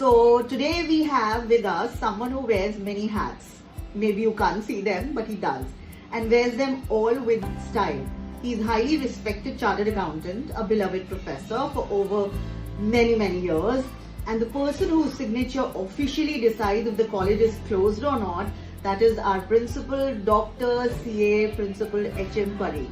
So today we have with us someone who wears many hats. Maybe you can't see them, but he does. And wears them all with style. He is highly respected chartered accountant, a beloved professor for over many years, and the person whose signature officially decides if the college is closed or not, that is our principal, Dr. CA Principal H.M. Parikh.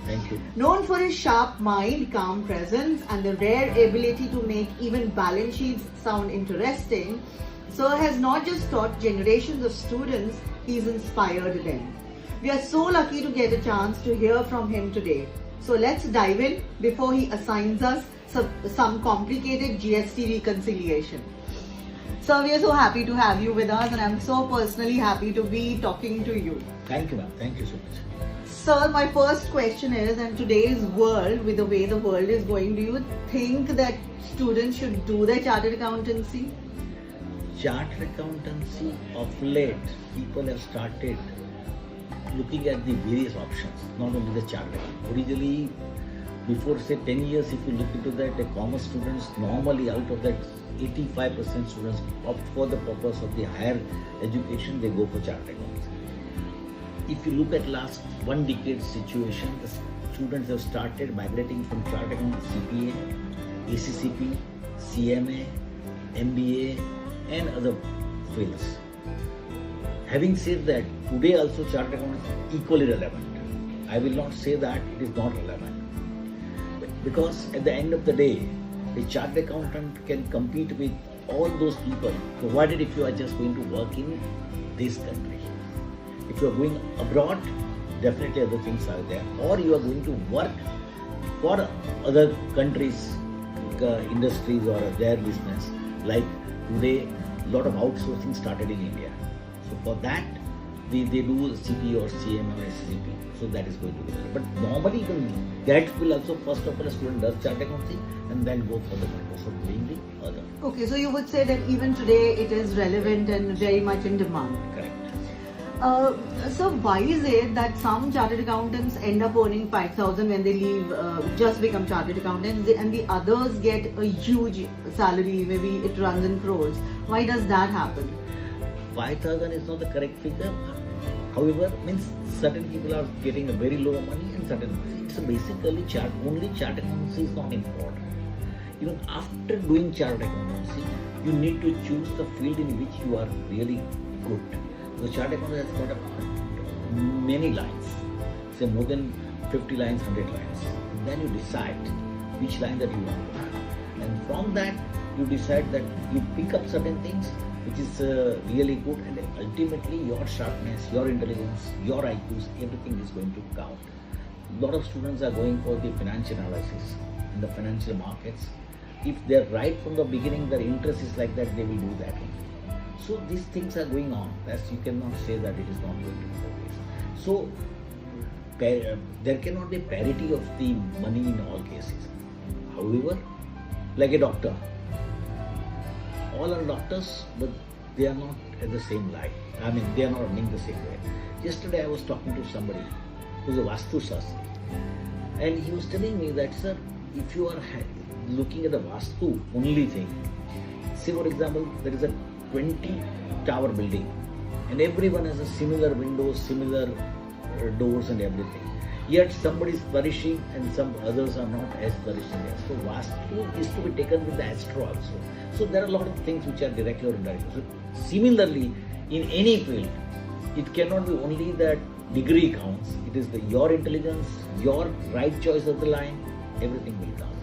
Thank you. Known for his sharp mind, calm presence, and the rare ability to make even balance sheets sound interesting, Sir has not just taught generations of students, he's inspired them. We are so lucky to get a chance to hear from him today. So let's dive in before he assigns us some complicated GST reconciliation. Sir, we are so happy to have you with us, and I'm so personally happy to be talking to you. Thank you, ma'am. Thank you so much. Sir, my first question is, in today's world, with the way the world is going, do you think that students should do their chartered accountancy? Chartered accountancy, of late, people have started looking at the various options, not only the chartered. Originally, before say 10 years, if you look into that, the commerce students, normally out of that 85% students opt for the purpose of the higher education, they go for chartered accountancy. If you look at last 1 decade situation, the students have started migrating from chartered account to CPA, ACCP, CMA, MBA and other fields. Having said that, today also chartered account is equally relevant. I will not say that it is not relevant. Because at the end of the day, a chartered accountant can compete with all those people, provided if you are just going to work in this country. If you are going abroad, definitely other things are there. Or you are going to work for other countries' industries or their business. Like today, a lot of outsourcing started in India. So for that, they do CP or CM or SCP. So that is going to be there. But normally, even that will also, first of all, a student does chartered accountancy and then go for the purpose of doing the other. Okay, so you would say that even today it is relevant and very much in demand. Correct. So why is it that some chartered accountants end up earning 5,000 when they leave, just become chartered accountants, and the others get a huge salary, maybe it runs in crores? Why does that happen? 5,000 is not the correct figure. However, means certain people are getting a very low money and certain, it's basically only chartered accountancy is not important. Even after doing chartered accountancy, you need to choose the field in which you are really good. The chartered accountant has got many lines, say more than 50 lines, 100 lines. And then you decide which line that you want to have. And from that, you decide that you pick up certain things which is really good, and ultimately your sharpness, your intelligence, your IQs, everything is going to count. A lot of students are going for the financial analysis in the financial markets. If they're right from the beginning, their interest is like that, they will do that only. So these things are going on. That's, you cannot say that it is not going to be always. So there cannot be parity of the money in all cases. However, like a doctor, all are doctors, but they are not at the same line. I mean, they are not running the same way. Yesterday I was talking to somebody who's a Vastu Shastri, and he was telling me that, sir, if you are looking at the Vastu only thing, say for example, there is a 20 tower building and everyone has a similar windows, similar doors and everything. Yet somebody is flourishing and some others are not as flourishing as. So Vastu is to be taken with the astro also. So there are a lot of things which are directly or indirectly. So similarly, in any field, it cannot be only that degree counts. It is your intelligence, your right choice of the line, everything will count.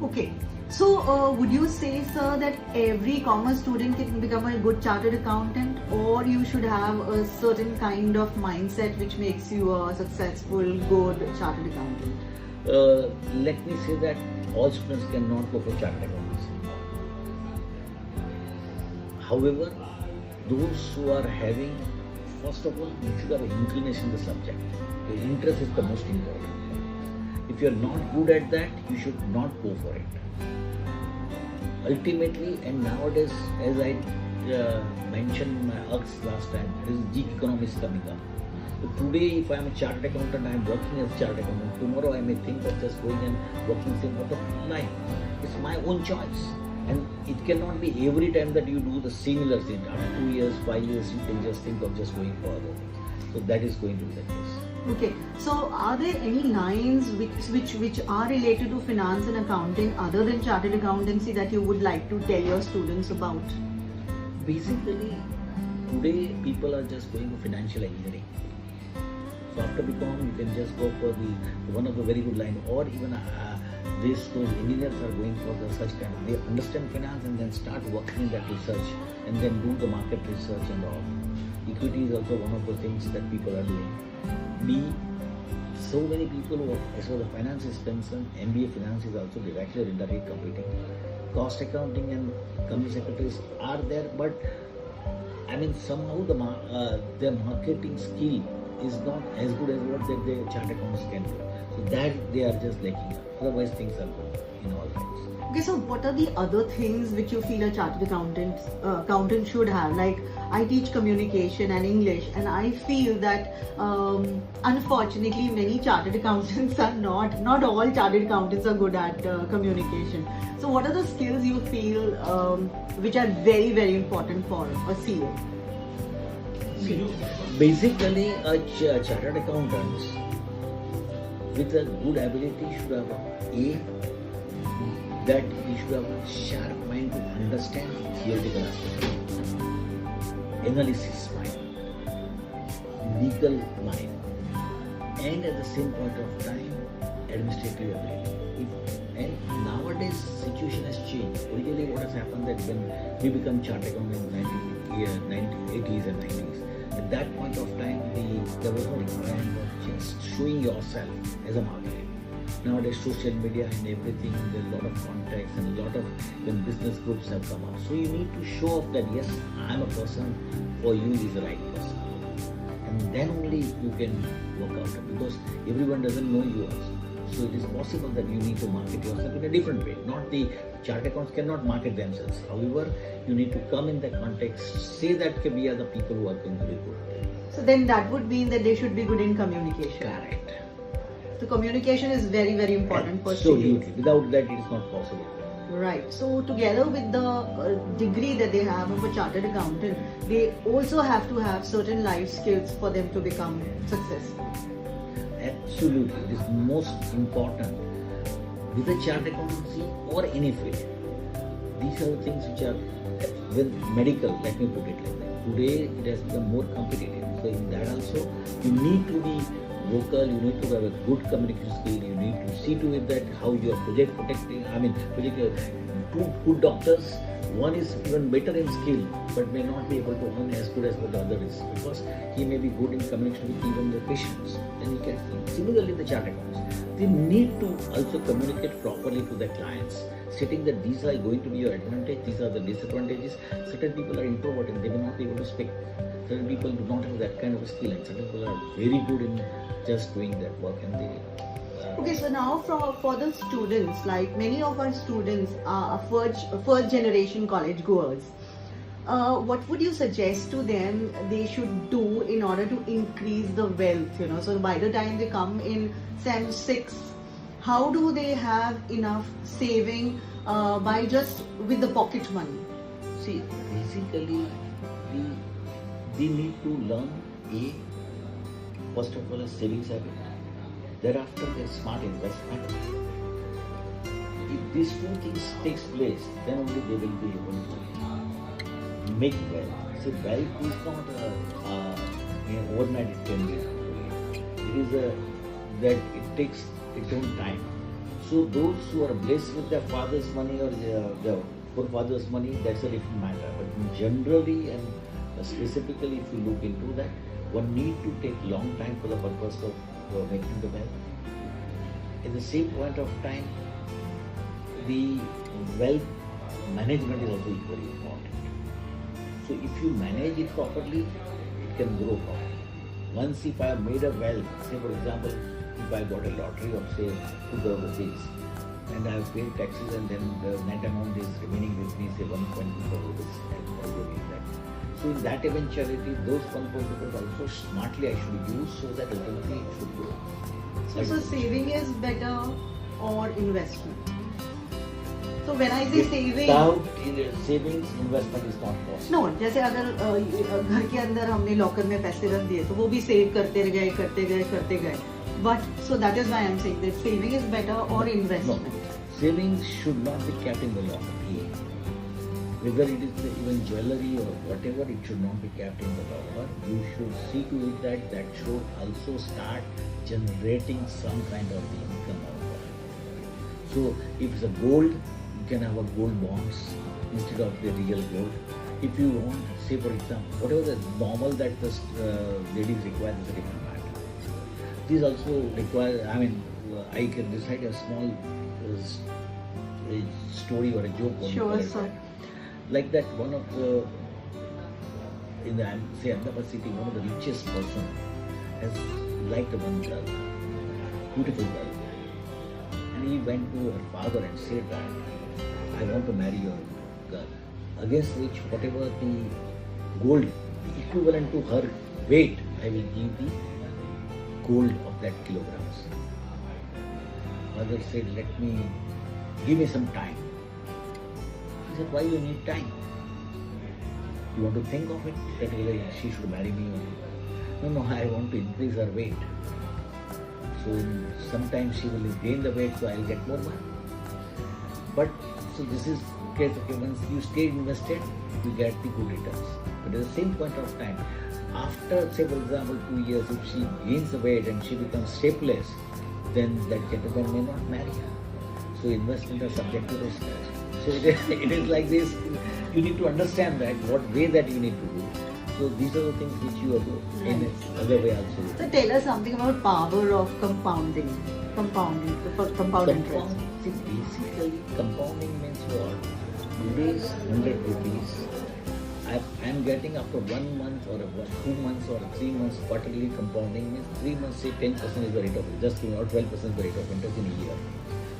Okay. So, would you say, sir, that every commerce student can become a good chartered accountant, or you should have a certain kind of mindset which makes you a successful, good chartered accountant? Let me say that all students cannot go for chartered accountancy. However, those who are having, first of all, you should have an inclination in the subject. The interest is the most important. If you are not good at that, you should not go for it. Ultimately, and nowadays, as I mentioned in my UX last time, there is gig economy is coming up. So today, if I am a chartered accountant, I am working as a chartered accountant. Tomorrow, I may think of just going and working same out of line. It's my own choice. And it cannot be every time that you do the similar thing. After 2 years, 5 years, you can just think of just going further. So that is going to be the case. Okay, so are there any lines which are related to finance and accounting other than chartered accountancy that you would like to tell your students about? Basically, today people are just going for financial engineering. So after BCom, you can just go for the one of the very good line, or even those engineers are going for the such kind of, they understand finance and then start working in that research and then do the market research and all. Equity is also one of the things that people are doing. So many people who are, as far as the finance is concerned, MBA finance is also directly or indirectly competing. Cost accounting and company secretaries are there, but I mean somehow their marketing skill is not as good as what the chartered accountants can do. So that they are just lacking. Otherwise things are good in all lines. Okay, so what are the other things which you feel a chartered accountant should have? Like, I teach communication and English, and I feel that unfortunately many chartered accountants are not all chartered accountants are good at communication. So what are the skills you feel which are very, very important for a CA? Basically, a chartered accountant with a good ability should have that he should have a sharp mind to understand theoretical aspects, analysis mind, legal mind, and at the same point of time, administrative ability. And nowadays, situation has changed. Originally, what has happened that when we become chartered accountant in the 80s and 90s, at that point of time, there was no requirement of just showing yourself as a marketer. Nowadays, social media and everything, there's a lot of contacts and a lot of business groups have come up. So you need to show off that yes, I'm a person for you is the right person. And then only you can work out, because everyone doesn't know you also. So it is possible that you need to market yourself in a different way. Not the chartered accountants cannot market themselves. However, you need to come in the context, say that we are the people who are going to be good. So then that would mean that they should be good in communication. Correct. So communication is very, very important for Absolutely. students. Without that, it is not possible. Right. So together with the degree that they have of a chartered accountant, they also have to have certain life skills for them to become successful. Absolutely. It is most important with a chartered accountancy or any field. These are the things which are with medical, let me put it like that. Today it has become more competitive. So in that also, you need to be vocal, you need to have a good communication skill, you need to see to it that how you are two good doctors, one is even better in skill but may not be able to earn as good as what the other is, because he may be good in communication with even the patients. Then he can similarly the chartered accountants, they need to also communicate properly to their clients, stating that these are going to be your advantage, these are the disadvantages. Certain people are introverted, they may not be able to speak. Certain people do not have that kind of a skill, and certain people are very good in just doing that work. And they Okay, so now for the students, like many of our students are first generation college goers. What would you suggest to them they should do in order to increase the wealth? So by the time they come in Sem 6, how do they have enough saving by just with the pocket money? see, basically, they need to learn first of all, a savings habit. Thereafter, a smart investment. If these two things takes place, then only they will be able to make wealth. See, wealth is not overnight it can be created. It is that it takes its own time. So those who are blessed with their father's money or their forefathers' money, that's a different matter. But generally and specifically, if you look into that, one need to take long time for the purpose of making the wealth. At the same point of time, the wealth management is also equally important. So if you manage it properly, it can grow properly. Once if I have made a wealth, say for example, if I got a lottery of say 2 crore rupees and I have paid taxes and then the net amount is remaining with me say 1.2 crore rupees and I will make that. So in that eventuality, those 1.2 crore also smartly I should use so that ultimately it should grow. So saving is better or investment? So when I say saving, without savings, investment is not possible. no, जैसे अगर घर के अंदर हमने locker में पैसे रख दिए तो वो भी सेव करते गए. But so that is why I am saying that saving is better or investment. No, savings should not be kept in the locker. Whether it is even jewelry or whatever, it should not be kept in the locker. You should see to it that that should also start generating some kind of income out of it. So if it's a gold, you can have a gold bonds instead of the real gold. If you want, say for example, whatever the normal that the ladies require is a different matter. These also require, I mean, I can decide a small a story or a joke on Sure, it. sir. Like that, one of the, in the, say, Ahmedabad city, one of the richest person has liked one girl, beautiful girl. And he went to her father and said that, I want to marry your girl. Against which, whatever the gold, the equivalent to her weight, I will give the gold of that kilograms. Father said, give me some time. He said, why you need time? You want to think of it, that she should marry me? No, I want to increase her weight. So sometimes she will gain the weight, so I'll get more money. But, so this is case, okay, once you stay invested, you get the good returns. But at the same point of time, after, say for example, 2 years, if she gains the weight and she becomes shapeless, then that gentleman may not marry her. So investment are subject to risk. So it is like this. You need to understand that what way that you need to do. So these are the things which you are doing in other way also. So tell us something about power of compounding interest. See, basically, compounding means what? Today's 100 rupees, I am getting after 1 month or 2 months or 3 months quarterly compounding means 3 months, say 10% is the rate of interest, just or 12% is the rate of interest in a year.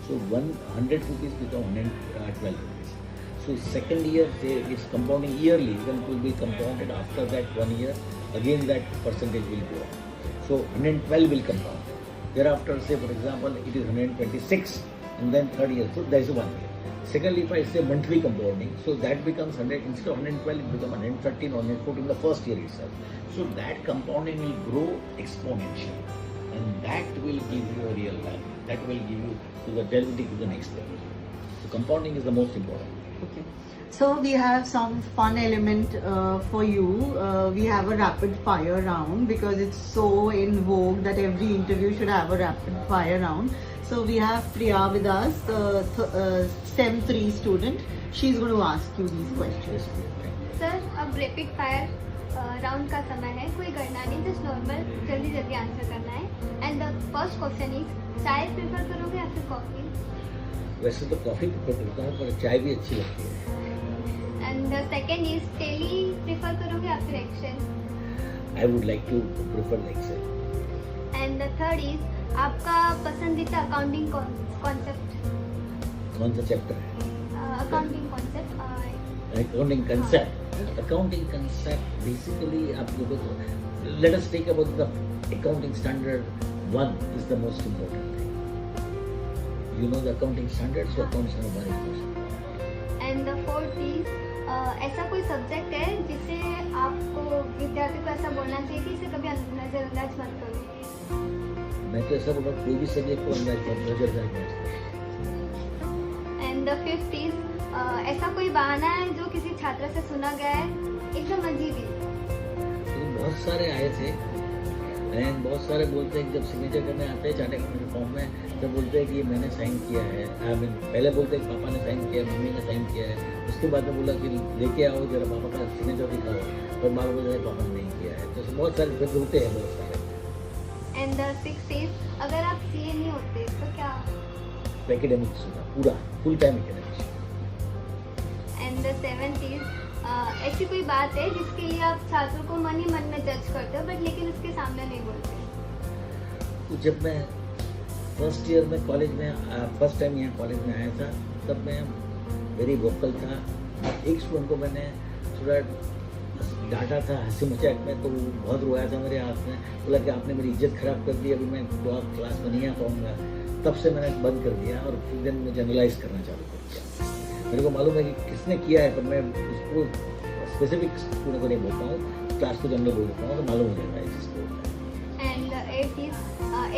So 100 rupees become 112 rupees. So second year, say it's compounding yearly, then it will be compounded after that 1 year, again that percentage will go up. So 112 will compound. Thereafter, say for example, it is 126 and then third year, so there is 1 year. Secondly, if I say monthly compounding, so that becomes 100, instead of 112, it becomes 113 or 114 the first year itself. So that compounding will grow exponentially, and that will give you a real value. That will give you to the delivery to the next level. So compounding is the most important. Okay. So we have some fun element for you. We have a rapid fire round because it's so in vogue that every interview should have a rapid fire round. So we have Priya with us, the STEM 3 student. She's going to ask you these questions. Sir अब rapid fire round का समय है, कोई करना नहीं, just normal जल्दी जल्दी answer करना है. And the first question is, चाय प्रेफर करोगे या फिर कॉफी? वैसे तो कॉफी प्रेफर करता हूँ, पर चाय भी अच्छी लगती है. And the second is, Tally prefer करोगे या फिर Excel? I would like to prefer Excel. And the third is, आपका पसंदीदा अकाउंटिंग कॉन्सेप्ट? कौन सा चैप्टर है? Accounting concept. Accounting concept. Accounting concept basically, let us take about the accounting standard 1 is the most important thing. You know the accounting standards, so accounting standard 1 is most important. And the fourth is, ऐसा कोई subject है जिसे आपको विद्यार्थी को ऐसा बोलना चाहिए कि इसे कभी नजरअंदाज मत करो? मैं तो ऐसा बोल रहा हूँ, कोई भी सब्जेक्ट को नजरअंदाज मत करो. एंड द फिफ्थ इज, ऐसा कोई बहाना है जो किसी छात्र से सुना गया है, एकदम अजीब ही? तो बहुत सारे आए थे, एंड बहुत सारे बोलते हैं कि जब सिग्नेचर करने आते हैं चार्टर्ड अकाउंटेंट फॉर्म में, तब बोलते हैं कि मैंने साइन किया है. आई मीन पहले बोलते हैं कि पापा ने साइन किया, मम्मी ने साइन किया है. उसके बाद में बोला कि लेके आओ जरा पापा का सिग्नेचर दिखाओ, पर पापा बोलते हैं पापा ने नहीं किया है. तो बहुत सारे फिर होते हैं बहुत सारे. एंड द सिक्स्थ इज, अगर आप सीए नहीं होते तो क्या? एकेडमिक्स होगा पूरा, full time academics. And the seventh is, ऐसी कोई बात है जिसके लिए आप छात्रों को मन ही मन में जज करते हो बट लेकिन उसके सामने नहीं बोलते? तो जब मैं फर्स्ट ईयर में कॉलेज में फर्स्ट टाइम यहाँ कॉलेज में आया था, तब मैं वेरी वोकल था. एक स्टूडेंट को मैंने थोड़ा डांटा था हंसी मजाक में, तो वो बहुत रोया था मेरे हाथ में. बोला कि आपने मेरी इज्जत खराब कर दी, अभी मैं क्लास में नहीं आ पाऊँगा. तब से मैंने बंद कर दिया और फिर दिन में जनरलाइज करना चालू कर दिया. मेरे को मालूम है कि किसने किया है, पर मैं उसको स्पेसिफिक स्टूडेंट को नहीं बोलता हूँ, क्लास को जनरल बोल देता हूँ, तो मालूम हो जाएगा इस चीज़ को। एंड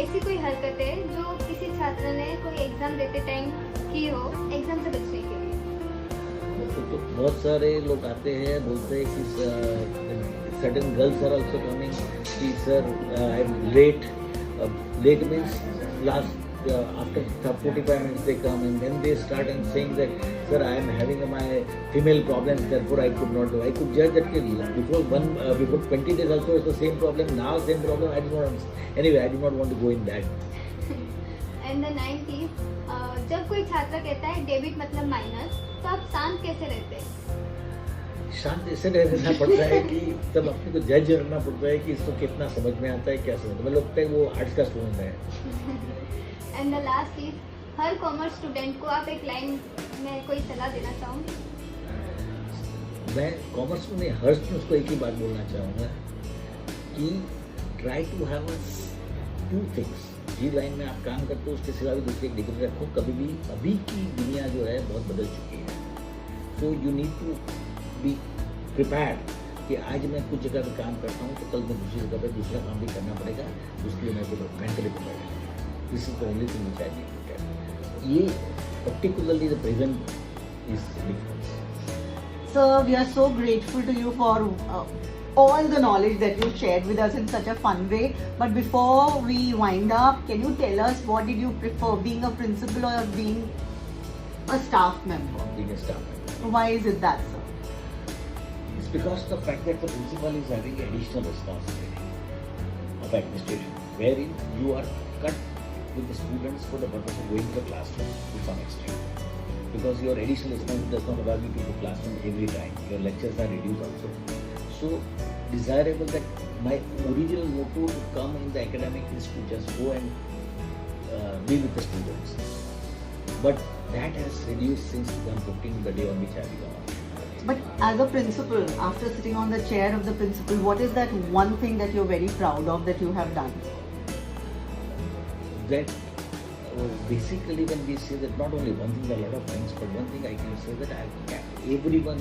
ऐसी कोई हरकत है जो किसी छात्र ने कोई एग्जाम देते टाइम की हो, एग्जाम से बचने के लिए? तो बहुत सारे लोग आते हैं, बोलते हैं कि certain girls are also coming कि sir I'm late. Late means last after 45 minutes they come, and then they start and saying that sir I am having my female problems, therefore I could not do. I could judge that before 20 days also it's the same problem. Now same problem. I do not understand. Anyway, I do not want to go in that. And the 90s, जब कोई छात्र कहता है debit मतलब minus, तो आप शांत कैसे रहते हैं? शांत ऐसे रहना पड़ता है कि तब अपने को जज करना पड़ता है कि इसको कितना समझ में आता है, क्या समझ में लगता है वो आर्ट्स का स्टूडेंट है। And the last is, her commerce student को आप एक लाइन में कोई सलाह देना चाहूँ? मैं कॉमर्स में हर स्टूडेंट को एक ही बात बोलना चाहूँगा कि try to have two things. जी लाइन में आप काम करते हो उसके सिवा भी दूसरी एक डिग्री रखो कभी भी। अभी की दुनिया जो है बहुत बदल चुकी है, so you need to be prepared कि आज मैं कुछ जगह पे काम करता हूँ तो कल मैं दूसरी जगह पे दूसरा काम भी करना पड़ेगा, उसके लिए मेरे को mentally prepared. This is the only thing which I need. ये particularly the present is difference. Sir, we are so grateful to you for all the knowledge that you shared with us in such a fun way. But before we wind up, can you tell us what did you prefer, being a principal or being a staff member? Being a staff member. Why is it that, sir? It's because of the fact that the principal is having additional responsibility of administration, wherein you are cut with the students for the purpose of going to the classroom to some extent. Because your additional responsibility does not allow you to go to the classroom every time. Your lectures are reduced also. So desirable that my original motto to come in the academic is to just go and be with the students. But that has reduced since 2015, the day on which I began. But as a principal, after sitting on the chair of the principal, what is that one thing that you're very proud of that you have done? That basically when we say that not only one thing, there are a lot of things, but one thing I can say that I have kept everyone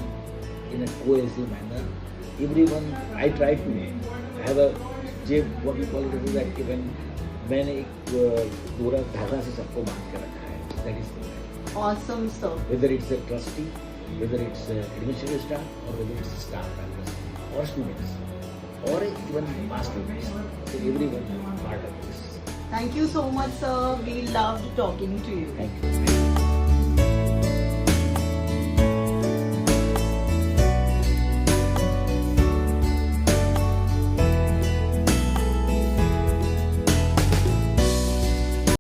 in a cohesive manner. Everyone, I try to have a, what we call it is that when मैंने एक पूरा धागा से सबको बांध के रखा है, that is the way. Awesome, sir. Whether it's a trustee, whether it's administrative staff, or whether it's staff members, or students, or even past students, so everyone is part of this. Thank you so much, sir. We loved talking to you. Thank you.